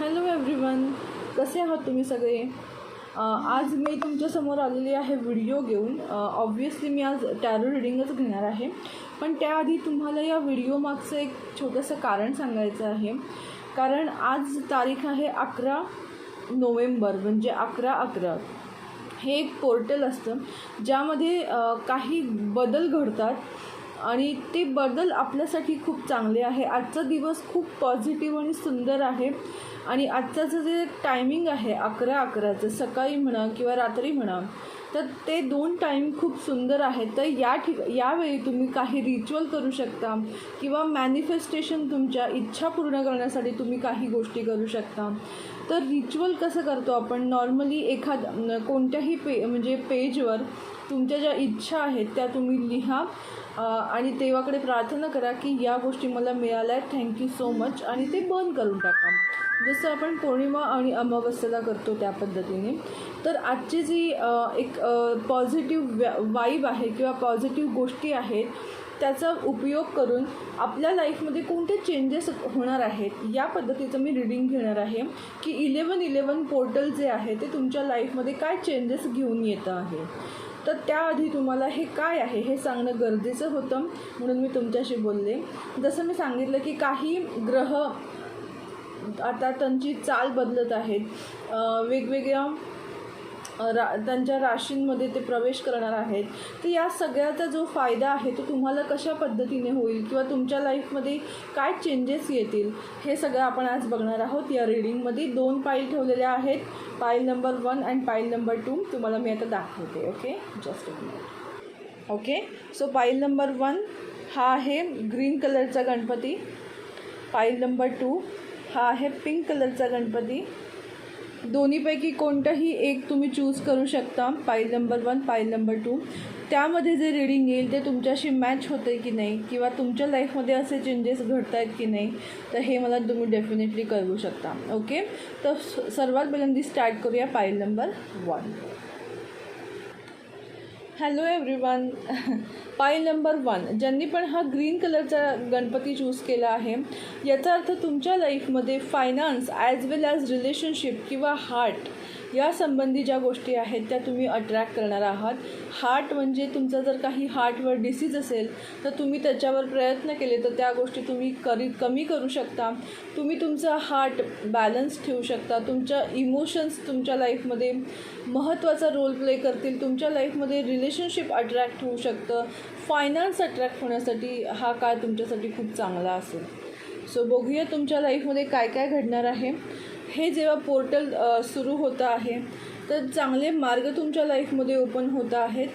Hello everyone, कसे आहात तुम्ही सगळे? आज मी तुमच्यासमोर आलेली आहे व्हिडिओ घेऊन. ऑब्व्हियसली मी आज टॅरो रिडिंगच घेणार आहे, पण त्याआधी तुम्हाला या व्हिडिओ मागचं एक छोटंसं कारण सांगायचं आहे. कारण आज तारीख आहे 11 नोव्हेंबर, म्हणजे 11/11. हे एक पोर्टल असतं ज्यामध्ये काही बदल घडतात आणि ते बदल आपल्यासाठी खूप चांगले आहे. आजचा दिवस खूप पॉझिटिव्ह आणि सुंदर आहे आणि आजचं जे टायमिंग आहे 11/11चं, सकाळी म्हणा किंवा रात्री म्हणा, तर ते 2 टाईम खूप सुंदर आहेत. तर यावेळी तुम्ही काही रिच्युअल करू शकता किंवा मॅनिफेस्टेशन, तुमच्या इच्छा पूर्ण करण्यासाठी तुम्ही काही गोष्टी करू शकता. तर रिच्युअल कसं करतो आपण? नॉर्मली कोणत्याही पेजवर तुमच्या ज्या इच्छा आहेत त्या तुम्ही लिहा आणि देवाकडे प्रार्थना करा की या गोष्टी मला मिळाल्या आहेत, थँक्यू सो मच, आणि ते बर्न करून टाका. जसं आपण पौर्णिमा आणि अमावस्येला करतो त्या पद्धतीने. तर आजची जी एक पॉझिटिव्ह वाईब आहे किंवा पॉझिटिव्ह गोष्टी आहेत त्याचा उपयोग करून आपल्या लाईफमध्ये कोणते चेंजेस होणार आहेत या पद्धतीचं मी रिडिंग घेणार आहे की 1111 पोर्टल जे आहे ते तुमच्या लाईफमध्ये काय चेंजेस घेऊन येतं आहे. तर त्याआधी तुम्हाला हे काय आहे हे सांगणं गरजेचं होतं, म्हणून मी तुमच्याशी बोलले. जसं मी सांगितलं की काही ग्रह आता त्यांची चाल बदलत आहेत, वेगवेगळ्या त्यांच्या राशींमध्ये ते प्रवेश करणार आहेत. तर या सगळ्याचा जो फायदा आहे तो तुम्हाला कशा पद्धतीने होईल किंवा तुमच्या लाईफमध्ये काय चेंजेस येतील हे सगळं आपण आज बघणार आहोत. या रिडिंगमध्ये 2 पाईल ठेवलेल्या आहेत, पाईल नंबर 1 आणि पाईल नंबर 2. तुम्हाला मी आता दाखवते. Okay, just a minute. Okay, so पाईल नंबर 1 हा आहे ग्रीन कलरचा गणपती. पाईल नंबर 2 हा आहे पिंक कलरचा गणपती. दोन्हीपैकी कोणतंही एक तुम्ही चूज करू शकता, पाईल नंबर 1, पाईल नंबर 2. त्यामध्ये जे रिडिंग येईल ते तुमच्याशी मॅच होतं आहे की नाही किंवा तुमच्या लाईफमध्ये असे चेंजेस घडत आहेत की नाही, तर हे मला तुम्ही डेफिनेटली कळवू शकता. ओके, तर सर्वात पहिल्यांदा स्टार्ट करूया पाईल नंबर 1. हॅलो एव्हरीवन, पाईल नंबर 1 ज्यांनी पण हा ग्रीन कलरचा गणपती चूज केला आहे, याचा अर्थ तुमच्या लाईफमध्ये फायनान्स ॲज वेल ॲज रिलेशनशिप किंवा हार्ट या संबंधी ज्या गोष्टी आहेत त्या तुम्ही अट्रॅक्ट करणार आहात. हार्ट म्हणजे तुमचा जर काही हार्टवर डिसीज असेल तर तुम्ही त्याच्यावर प्रयत्न केले तर त्या गोष्टी तुम्ही कमी करू शकता. तुम्ही तुमचा हार्ट बॅलन्स ठेवू शकता. तुमच्या इमोशन्स तुमच्या लाईफमध्ये महत्त्वाचा रोल प्ले करतील. तुमच्या लाईफमध्ये रिलेशनशिप अट्रॅक्ट होऊ शकतं. फायनान्स अट्रॅक्ट होण्यासाठी हा काळ तुमच्यासाठी खूप चांगला असेल. सो बघूया तुमच्या लाईफमध्ये काय काय घडणार आहे. हे जेव्हा पोर्टल सुरू होतं आहे तर चांगले मार्ग तुमच्या लाईफमध्ये ओपन होत आहेत.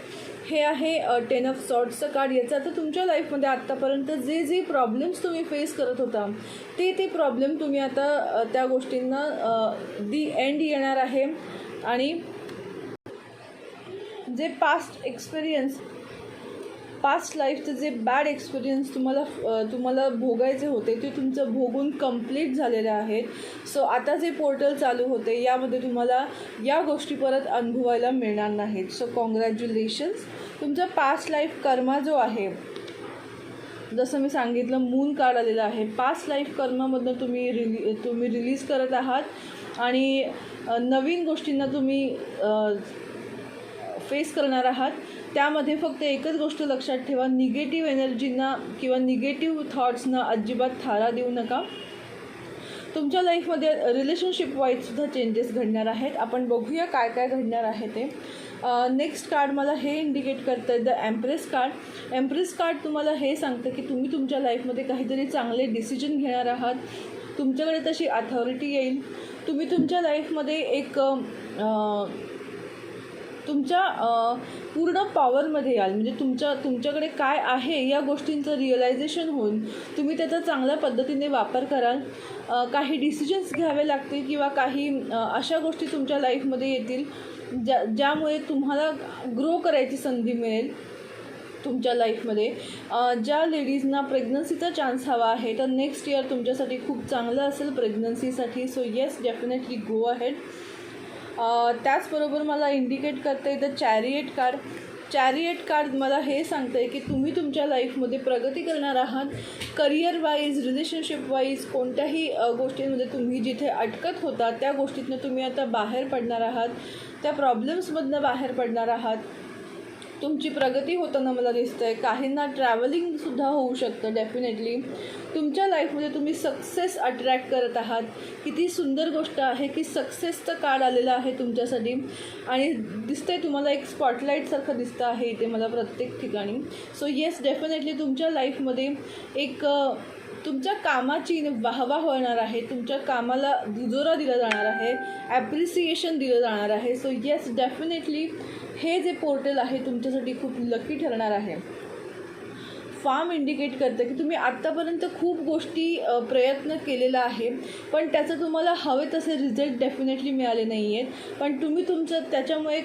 हे आहे 10 ऑफ सॉर्ड्सचं कार्ड. याचा तर तुमच्या लाईफमध्ये आत्तापर्यंत जे प्रॉब्लेम्स तुम्ही फेस करत होता ते प्रॉब्लेम तुम्ही आता त्या गोष्टींना दी एंड येणार आहे आणि जे पास्ट लाईफचं जे बॅड एक्सपिरियन्स तुम्हाला भोगायचे होते ते तुमचं भोगून कंप्लीट झालेले आहेत. सो आता जे पोर्टल चालू होते यामध्ये तुम्हाला या गोष्टी परत अनुभवायला मिळणार नाहीत. So congratulations. तुमचा पास्ट लाईफ कर्मा जो आहे, जसं मी सांगितलं मून कार्ड आलेलं आहे. पास्ट लाईफ कर्मामधनं तुम्ही रिलीज करत आहात आणि नवीन गोष्टींना तुम्ही फेस करणार आहात. त्यामध्ये फक्त एकच गोष्ट लक्षात ठेवा, निगेटिव्ह एनर्जींना किंवा निगेटिव्ह थॉट्सना अजिबात थारा देऊ नका. तुमच्या लाईफमध्ये रिलेशनशिप वाईजसुद्धा चेंजेस घडणार आहेत. आपण बघूया काय काय घडणार आहे ते. नेक्स्ट कार्ड मला हे इंडिकेट करतं आहे, the empress card. Empress card तुम्हाला हे सांगतं की तुम्ही तुमच्या लाईफमध्ये काहीतरी चांगले डिसिजन घेणार आहात. तुमच्याकडे तशी अथॉरिटी येईल. तुम्ही तुमच्या लाईफमध्ये एक तुमच्या पूर्ण पॉवरमध्ये याल. म्हणजे तुमच्याकडे काय आहे या गोष्टींचं रिअलायझेशन होऊन तुम्ही त्याचा चांगल्या पद्धतीने वापर कराल. काही डिसिजन्स घ्यावे लागतील किंवा काही अशा गोष्टी तुमच्या लाईफमध्ये येतील ज्यामुळे तुम्हाला ग्रो करायची संधी मिळेल तुमच्या लाईफमध्ये. ज्या लेडीजना प्रेग्नन्सीचा चान्स हवा आहे तर नेक्स्ट इयर तुमच्यासाठी खूप चांगलं असेल प्रेग्नन्सीसाठी. So yes, definitely go ahead. त्याचबरोबर मला इंडिकेट करते the chariot card. Chariot card मला हे सांगतं आहे की तुम्ही तुमच्या लाईफमध्ये प्रगती करणार आहात. करिअर वाईज, रिलेशनशिप वाईज, कोणत्याही गोष्टींमध्ये तुम्ही जिथे अटकत होता त्या गोष्टीतनं तुम्ही आता बाहेर पडणार आहात. त्या प्रॉब्लेम्समधनं बाहेर पडणार आहात. तुमची प्रगती होताना मला दिसतं आहे. काहींना ट्रॅव्हलिंगसुद्धा होऊ शकतं डेफिनेटली. तुमच्या लाईफमध्ये तुम्ही सक्सेस अट्रॅक्ट करत आहात. किती सुंदर गोष्ट आहे की सक्सेसचं कार्ड आलेलं आहे तुमच्यासाठी आणि दिसतं आहे तुम्हाला एक स्पॉटलाईटसारखं दिसतं आहे इथे मला प्रत्येक ठिकाणी. सो येस, डेफिनेटली तुमच्या लाईफमध्ये एक तुमच्या कामाची वाहवा होणार आहे. तुमच्या कामाला दुजोरा दिला जाणार आहे, ॲप्रिसिएशन दिलं जाणार आहे. सो येस, डेफिनेटली हे जे पोर्टल आहे तुमच्यासाठी खूप लकी ठरणार आहे. फार्म इंडिकेट करतं की तुम्ही आत्तापर्यंत खूप गोष्टी प्रयत्न केलेला आहे, पण त्याचं तुम्हाला हवे तसे रिझल्ट डेफिनेटली मिळाले नाही आहेत. पण तुम्ही तुमचं त्याच्यामुळे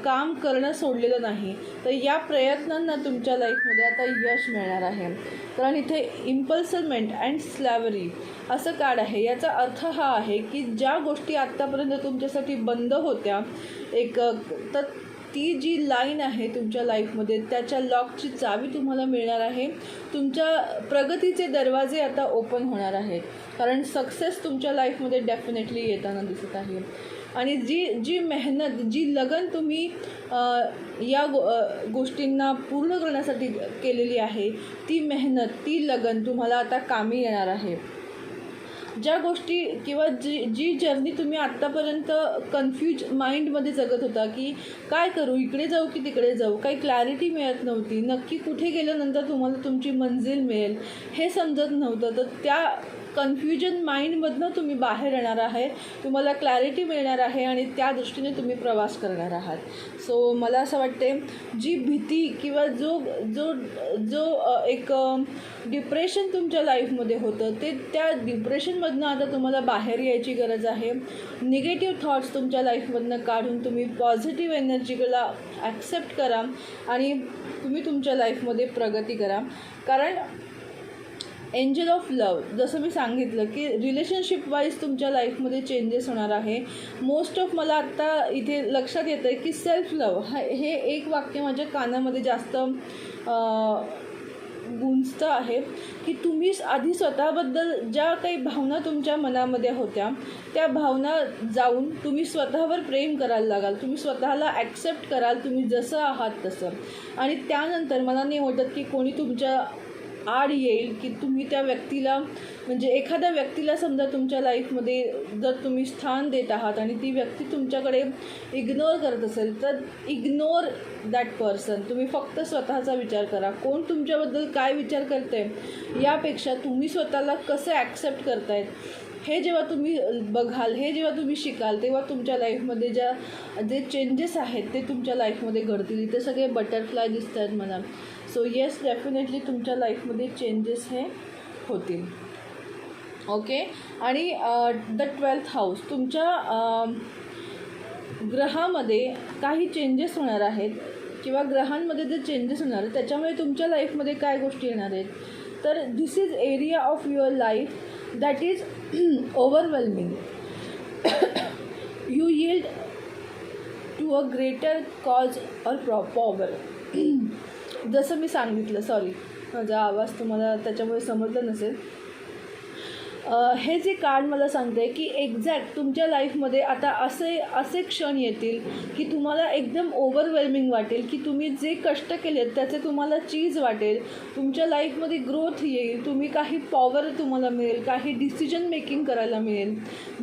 काम करणं सोडलेलं नाही. तर या प्रयत्नांना तुमच्या लाईफमध्ये आता यश मिळणार आहे. कारण इथे इम्पल्समेंट अँड स्लॅवरी असं कार्ड आहे. याचा अर्थ हा आहे की ज्या गोष्टी आत्तापर्यंत तुमच्यासाठी बंद होत्या, तर ती जी लाईन आहे तुमच्या लाईफमध्ये त्याच्या लॉकची चावी तुम्हाला मिळणार आहे. तुमच्या प्रगतीचे दरवाजे आता ओपन होणार आहेत. कारण सक्सेस तुमच्या लाईफमध्ये डेफिनेटली येताना दिसत आहे. आणि जी मेहनत, जी लगन तुम्ही या गोष्टींना पूर्ण करण्यासाठी केलेली आहे, ती मेहनत, ती लगन तुम्हाला आता कामी येणार आहे. ज्या गोष्टी किंवा जी जर्नी तुम्ही आत्तापर्यंत कन्फ्यूज माइंडमध्ये जगत होता की काय करू, इकडे जाऊ की तिकडे जाऊ, काही क्लॅरिटी मिळत नव्हती, नक्की कुठे गेल्यानंतर तुम्हाला तुमची मंजिल मिळेल हे समजत नव्हतं, तर त्या कन्फ्युजन माइंडमधनं तुम्ही बाहेर येणार आहे. तुम्हाला क्लॅरिटी मिळणार आहे आणि त्या दृष्टीने तुम्ही प्रवास करणार आहात. सो मला असं वाटते जी भीती किंवा जो एक डिप्रेशन तुमच्या लाईफमध्ये होतं ते त्या डिप्रेशनमधनं आता तुम्हाला बाहेर यायची गरज आहे. निगेटिव्ह थॉट्स तुमच्या लाईफमधनं काढून तुम्ही पॉझिटिव्ह एनर्जीला ॲक्सेप्ट करा आणि तुम्ही तुमच्या लाईफमध्ये प्रगती करा. कारण एंजल ऑफ लव, जसं मी सांगितलं की रिलेशनशिप वाईज तुमच्या लाईफमध्ये चेंजेस होणार आहे. मोस्ट ऑफ मला आत्ता इथे लक्षात येतं आहे की सेल्फ लव हे एक वाक्य माझ्या कानामध्ये जास्त गुंजतं आहे की तुम्ही आधी स्वतःबद्दल ज्या काही भावना तुमच्या मनामध्ये होत्या त्या भावना जाऊन तुम्ही स्वतःवर प्रेम करायला लागाल. तुम्ही स्वतःला ॲक्सेप्ट कराल तुम्ही जसं आहात तसं. आणि त्यानंतर मला नाही वाटत की कोणी तुमच्या आड येईल की तुम्ही त्या व्यक्तीला, म्हणजे एखाद्या व्यक्तीला समजा तुमच्या लाईफमध्ये जर तुम्ही स्थान देत आहात आणि ती व्यक्ती तुमच्याकडे इग्नोर करत असेल तर इग्नोर दॅट पर्सन. तुम्ही फक्त स्वतःचा विचार करा. कोण तुमच्याबद्दल काय विचार करते यापेक्षा तुम्ही स्वतःला कसं ॲक्सेप्ट करतायत हे जेव्हा तुम्ही बघाल, हे जेव्हा तुम्ही शिकाल, तेव्हा तुमच्या लाईफमध्ये जे चेंजेस आहेत ते तुमच्या लाईफमध्ये घडतील. इथे सगळे बटरफ्लाय दिसत आहेत मला. सो येस, डेफिनेटली तुमच्या लाईफमध्ये चेंजेस हे होतील. ओके. आणि द 12th हाऊस तुमच्या ग्रहामध्ये काही चेंजेस होणार आहेत किंवा ग्रहांमध्ये जे चेंजेस होणार आहेत त्याच्यामुळे तुमच्या लाईफमध्ये काय गोष्टी येणार आहेत. तर this is area of your life that is overwhelming. You yield to a greater cause or power. जसं मी सांगितलं, सॉरी माझा आवाज तुम्हाला त्याच्यामुळे समजलं नसेल. हे जे कार्ड मला सांगते की एक्झॅक्ट तुमच्या लाईफमध्ये आता असे क्षण येतील की तुम्हाला एकदम ओव्हरवेल्मिंग वाटेल की तुम्ही जे कष्ट केलेत त्याचे तुम्हाला चीज वाटेल. तुमच्या लाईफमध्ये ग्रोथ येईल, तुम्ही काही पॉवर तुम्हाला मिळेल, काही डिसिजन मेकिंग करायला मिळेल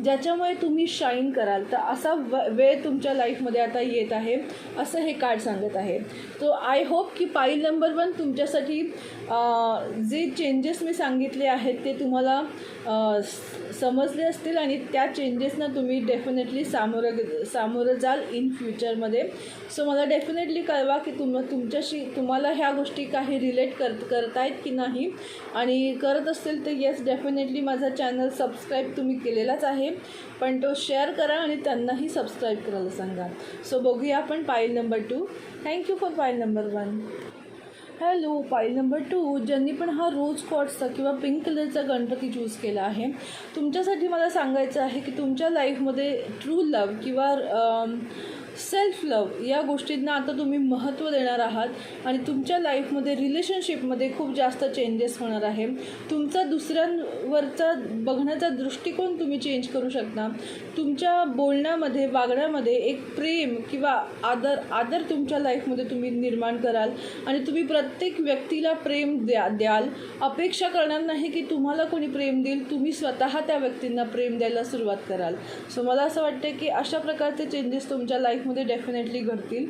ज्याच्यामुळे तुम्ही शाईन कराल. तर असा वेळ तुमच्या लाईफमध्ये आता येत आहे असं हे कार्ड सांगत आहे. तो आय होप की पाईल नंबर 1 तुमच्यासाठी जे चेंजेस मी सांगितले आहेत ते तुम्हाला समजले असतील आणि त्या चेंजेसना तुम्ही डेफिनेटली सामोरं जाल इन फ्युचरमध्ये. सो मला डेफिनेटली कळवा की तुम्हाला ह्या गोष्टी काही रिलेट करतायत की नाही, आणि करत असतील तर येस, डेफिनेटली माझा चॅनल सबस्क्राईब तुम्ही केलेलाच आहे, पण तो शेअर करा आणि त्यांनाही सबस्क्राईब करायला सांगा. सो बघूया आपण पाईल नंबर 2. थँक्यू फॉर पाईल नंबर 1. हॅलो, पाईल नंबर 2 ज्यांनी पण हा रोज क्वार्ट्सचा किंवा पिंक कलरचा गणपती चूज केला आहे, तुमच्यासाठी मला सांगायचं आहे की तुमच्या लाईफमध्ये ट्रू लव किंवा सेल्फ लव्ह या गोष्टींना आता तुम्ही महत्त्व देणार आहात आणि तुमच्या लाईफमध्ये रिलेशनशिपमध्ये खूप जास्त चेंजेस होणार आहे. तुमचा दुसऱ्यांवरचा बघण्याचा दृष्टिकोन तुम्ही चेंज करू शकता. तुमच्या बोलण्यामध्ये वागण्यामध्ये एक प्रेम किंवा आदर तुमच्या लाईफमध्ये तुम्ही निर्माण कराल आणि तुम्ही प्रत्येक व्यक्तीला प्रेम द्याल. अपेक्षा करणार नाही की तुम्हाला कोणी प्रेम देईल, तुम्ही स्वतः त्या व्यक्तींना प्रेम द्यायला सुरुवात कराल. सो मला असं वाटतं की अशा प्रकारचे चेंजेस तुमच्या लाईफमध्ये डेफिनेटली घडतील.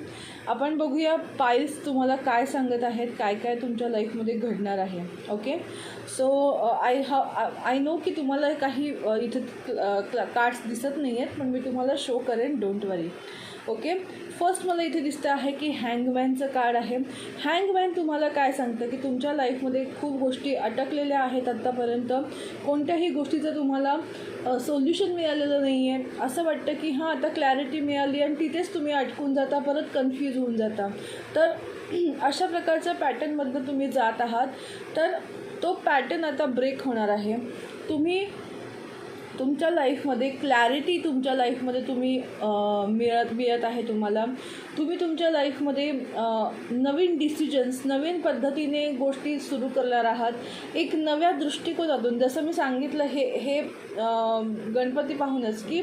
आपण बघूया पाईल्स तुम्हाला काय सांगत आहेत, काय काय तुमच्या लाईफमध्ये घडणार आहे. ओके, सो आय नो की तुम्हाला काही इथं कार्ड्स दिसत नाही आहेत, पण मी तुम्हाला शो करेन, डोंट वरी. ओके, फर्स्ट मला इथे दिसतं आहे की हँगमॅनचं कार्ड आहे. हँगमॅन तुम्हाला काय सांगतं की तुमच्या लाईफमध्ये खूप गोष्टी अटकलेल्या आहेत आत्तापर्यंत. कोणत्याही गोष्टीचं तुम्हाला सोल्युशन मिळालेलं नाही आहे. असं वाटतं की हां आता क्लॅरिटी मिळाली आणि तिथेच तुम्ही अटकून जाता, परत कन्फ्यूज होऊन जाता. तर अशा प्रकारच्या पॅटर्नमधनं तुम्ही जात आहात. तर तो पॅटर्न आता ब्रेक होणार आहे. तुम्ही तुमच्या लाईफमध्ये क्लॅरिटी तुमच्या लाईफमध्ये तुम्ही मिळत आहे तुम्हाला. तुम्ही तुमच्या लाईफमध्ये नवीन डिसिजन्स, नवीन पद्धतीने गोष्टी सुरू करणार आहात. एक नव्या दृष्टिकोनातून, जसं मी सांगितलं हे गणपती पाहूनच की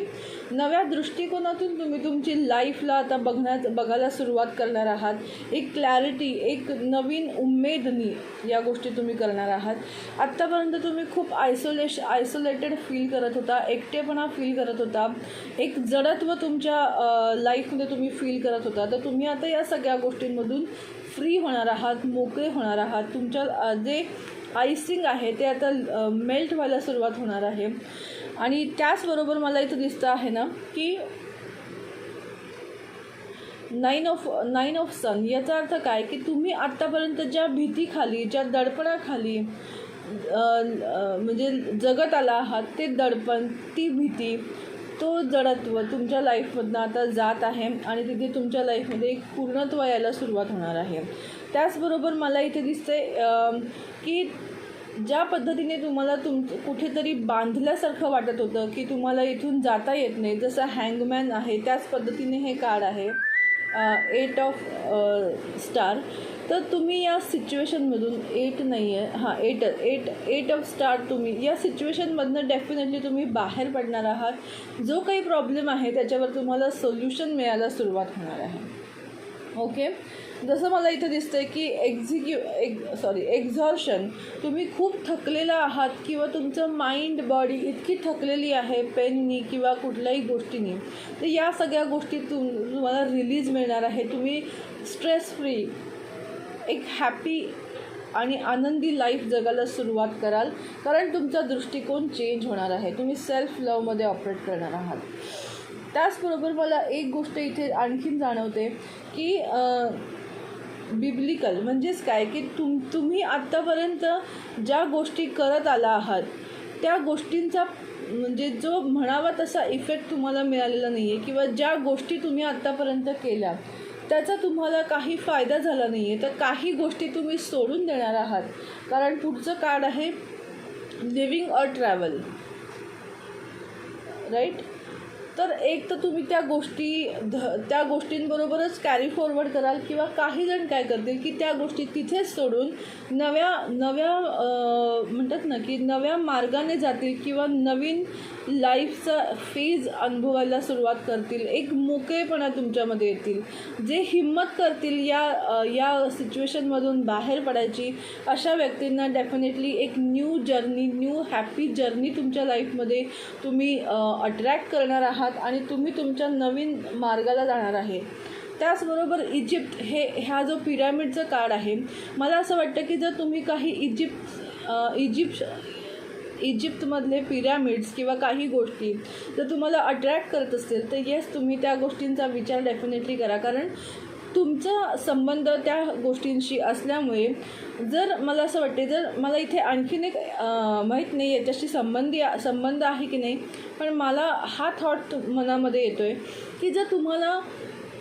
नव्या दृष्टिकोनातून तुम्ही तुमची लाईफला आता बघायला सुरुवात करणार आहात. एक क्लॅरिटी, एक नवीन उमेदनी या गोष्टी तुम्ही करणार आहात. आत्तापर्यंत तुम्ही खूप आयसोलेटेड फील करत होता, एकटेपणा फील करत होता, एक जडत्व तुमच्या लाईफमध्ये तुम्ही फील करत होता. तर तुम्ही आता या सगळ्या गोष्टींमधून फ्री होणार आहात, मोकळे होणार आहात. तुमच्या जे आयसिंग आहे ते आता मेल्ट व्हायला सुरुवात होणार आहे. आणि त्याचबरोबर मला इथं दिसतं आहे ना की नाईन ऑफ सन. याचा अर्थ काय की तुम्ही आत्तापर्यंत ज्या भीतीखाली, ज्या दडपणाखाली म्हणजे जगत आला आहात, ते दडपण, ती भीती, तो जडत्व तुमच्या लाईफमधनं आता जात आहे आणि तिथे तुमच्या लाईफमध्ये एक पूर्णत्व यायला सुरुवात होणार आहे. त्याचबरोबर मला इथे दिसते की ज्या पद्धतीने तुम्हाला कुठेतरी बांधल्यासारखं वाटत होतं की तुम्हाला इथून जाता येत नाही, जसं हँगमॅन आहे त्याच पद्धतीने हे कार्ड आहे 8 ऑफ स्टार. तर तुम्ही या सिच्युएशनमधून 8 नाही आहे, हां 8 ऑफ स्टार, तुम्ही या सिच्युएशनमधनं डेफिनेटली तुम्ही बाहेर पडणार आहात. जो काही प्रॉब्लेम आहे त्याच्यावर तुम्हाला सोल्युशन मिळायला सुरुवात होणार आहे. ओके, जसं मला इथं दिसतं आहे की एक्झॉर्शन. तुम्ही खूप थकलेला आहात किंवा तुमचं माइंड बॉडी इतकी थकलेली आहे पेननी किंवा कुठल्याही गोष्टींनी. तर या सगळ्या गोष्टी तुम्हाला रिलीज मिळणार आहे. तुम्ही स्ट्रेस फ्री, एक हॅपी आणि आनंदी लाईफ जगायला सुरुवात कराल, कारण तुमचा दृष्टिकोन चेंज होणार आहे. तुम्ही सेल्फ लव्हमध्ये ऑपरेट करणार आहात. त्याचबरोबर मला एक गोष्ट इथे आणखीन जाणवते की बिब्लिकल म्हणजेच काय की तुम्ही आत्तापर्यंत ज्या गोष्टी करत आला आहात त्या गोष्टींचा म्हणजे जो म्हणावा तसा इफेक्ट तुम्हाला मिळालेला नाही आहे, किंवा ज्या गोष्टी तुम्ही आत्तापर्यंत केल्या त्याचा तुम्हाला काही फायदा झाला नाही आहे. तर काही गोष्टी तुम्ही सोडून देणार आहात, कारण पुढचं कार्ड आहे लिव्हिंग अ ट्रॅव्हल, राईट. तर एक तर तुम्ही त्या गोष्टींबरोबरच कॅरी फॉरवर्ड कराल, किंवा काही जण काय करतील की त्या गोष्टी तिथेच सोडून नव्या म्हणतात ना की नव्या मार्गाने जातील किंवा नवीन लाईफचा फेज अनुभवायला सुरुवात करतील. एक मोकळेपणा तुमच्यामध्ये येतील. जे हिम्मत करतील या सिच्युएशनमधून बाहेर पडायची, अशा व्यक्तींना डेफिनेटली एक न्यू हॅपी जर्नी तुमच्या लाईफमध्ये तुम्ही अट्रॅक्ट करणार आहात आणि तुम्ही तुमच्या नवीन मार्गाला जाणार आहे. त्याचबरोबर इजिप्त ह्या जो पिरॅमिडचं कार्ड आहे, मला असं वाटतं की जर तुम्ही काही इजिप्तमधले पिरॅमिड्स किंवा काही गोष्टी जर तुम्हाला अट्रॅक्ट करत असतील तर येस, तुम्ही त्या गोष्टींचा विचार डेफिनेटली करा, कारण तुमचा संबंध त्या गोष्टींशी असल्यामुळे जर मला असं वाटते, जर मला इथे आणखीन एक माहीत नाही याच्याशी संबंध आहे की नाही, पण मला हा थॉट मनामध्ये येतो आहे की जर तुम्हाला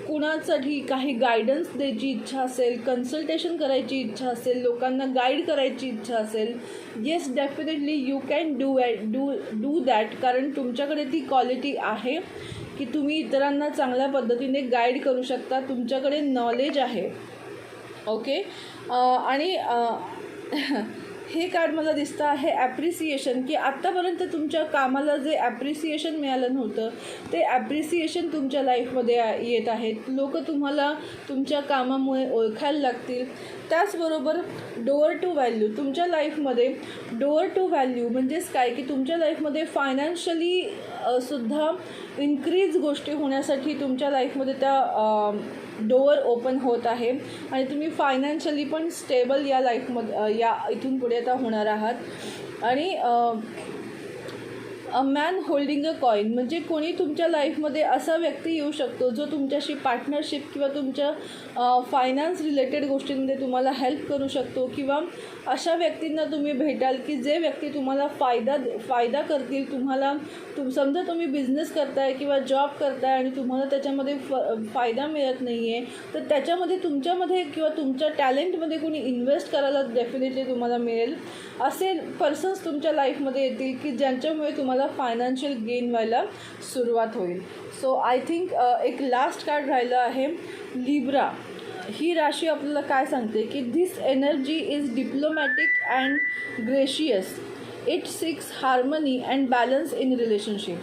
कुणासाठी काही गायडन्स द्यायची इच्छा असेल, कन्सल्टेशन करायची इच्छा असेल, लोकांना गाईड करायची इच्छा असेल, yes definitely you can do that. कारण तुमच्याकडे ती क्वालिटी आहे की तुम्ही इतरांना चांगल्या पद्धतीने गाईड करू शकता. तुमच्याकडे नॉलेज आहे. ओके. आणि हे कार्ड मला दिसतं आहे ॲप्रिसिएशन, की आत्तापर्यंत तुमच्या कामाला जे ॲप्रिसिएशन मिळालं नव्हतं ते ॲप्रिसिएशन तुमच्या लाईफमध्ये येत आहेत. लोक तुम्हाला तुमच्या कामामुळे ओळखायला लागतील. त्याचबरोबर डोअर टू व्हॅल्यू तुमच्या लाईफमध्ये, डोअर टू व्हॅल्यू म्हणजेच काय, की तुमच्या लाईफमध्ये फायनान्शियली सुद्धा इन्क्रीज गोष्टी होण्यासाठी तुमच्या लाईफमध्ये त्या डोअर ओपन होत आहे आणि तुम्ही फायनान्शियली पण स्टेबल या लाईफमध्ये या इथून पुढे आता होणार आहात. आणि a man holding a coin म्हणजे कोणी तुमच्या लाईफमध्ये असा व्यक्ती येऊ शकतो जो तुमच्याशी पार्टनरशिप किंवा तुमच्या फायनान्स रिलेटेड गोष्टींमध्ये तुम्हाला हेल्प करू शकतो. किंवा अशा व्यक्तींना तुम्ही भेटाल की जे व्यक्ती तुम्हाला फायदा करतील. तुम्हाला समजा तुम्ही बिझनेस करताय किंवा जॉब करताय आणि तुम्हाला त्याच्यामध्ये फायदा मिळत नाही आहे, तर त्याच्यामध्ये तुमच्यामध्ये किंवा तुमच्या टॅलेंटमध्ये कोणी इन्व्हेस्ट करायला डेफिनेटली तुम्हाला मिळेल. असे पर्सन्स तुमच्या लाईफमध्ये येतील की ज्यांच्यामुळे तुम्हाला फायनान्शियल गेन व्हायला सुरुवात होईल. सो आय थिंक एक लास्ट कार्ड राहिलं आहे लिब्रा. ही राशी आपल्याला काय सांगते की this energy is diplomatic and gracious. It seeks harmony and balance in relationship.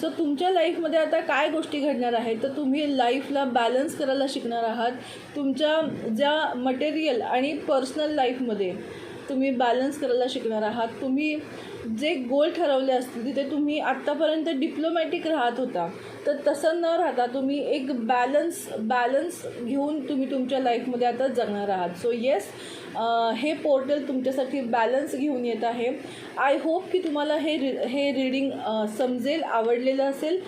So तुमच्या लाईफमध्ये आता काय गोष्टी घडणार आहेत, तर तुम्ही लाईफला बॅलन्स करायला शिकणार आहात. तुमच्या ज्या मटेरियल आणि पर्सनल लाईफमध्ये तुम्ही बॅलन्स करायला शिकणार आहात. तुम्ही जे गोल ठरवले असतील तिथे तुम्ही आत्तापर्यंत डिप्लोमॅटिक राहत होता, तर तसं न राहता तुम्ही एक बॅलन्स घेऊन तुम्ही तुमच्या लाईफमध्ये आता जगणार आहात. सो येस, हे पोर्टल तुमच्यासाठी बॅलन्स घेऊन येत आहे. आय होप की तुम्हाला हे रीडिंग समजेल, आवडलेलं असेल.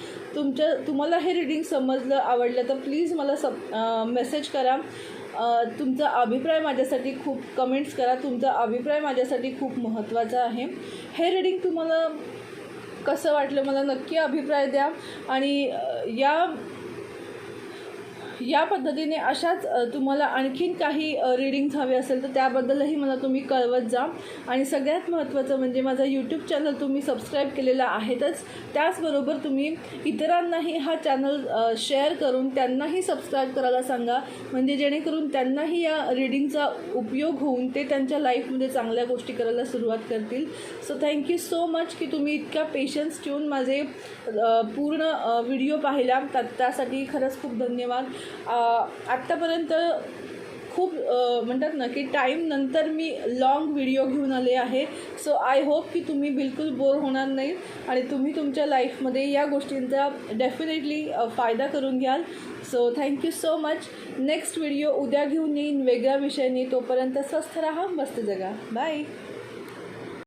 तुम्हाला हे रीडिंग समजलं, आवडलं तर प्लीज मला मेसेज करा. तुमचा अभिप्राय माझ्यासाठी कमेंट्स करा. तुमचा अभिप्राय माझ्यासाठी खूप महत्त्वाचा आहे. हे रीडिंग तुम्हाला कसं वाटलं मला नक्की अभिप्राय द्या. आणि या पद्धतीने अशाच तुम्हाला आणखीन काही रीडिंग्स हवे असेल तर त्याबद्दलही मला तुम्ही कळवत जा. आणि सगळ्यात महत्त्वाचं म्हणजे माझा यूट्यूब चॅनल तुम्ही सबस्क्राईब केलेला आहेतच, त्याचबरोबर तुम्ही इतरांनाही हा चॅनल शेअर करून त्यांनाही सबस्क्राईब करायला सांगा, म्हणजे जेणेकरून त्यांनाही या रीडिंगचा उपयोग होऊन ते त्यांच्या लाईफमध्ये चांगल्या गोष्टी करायला सुरुवात करतील. सो थँक्यू सो मच की तुम्ही इतक्या पेशन्स ठेवून माझे पूर्ण व्हिडिओ पाहिला. त्यासाठी खरंच खूप धन्यवाद. आत्तापर्यंत खूप म्हणतात ना की टाईम नंतर मी लाँग व्हिडिओ घेऊन आले आहे. सो आय होप की तुम्ही बिलकुल बोर होणार नाही आणि तुम्ही तुमच्या लाईफमध्ये या गोष्टींचा डेफिनेटली फायदा करून घ्याल. So thank you so much. Next video उद्या घेऊन येईन वेगळ्या विषयाने. तोपर्यंत स्वस्थ राहा, मस्त जगा. बाय.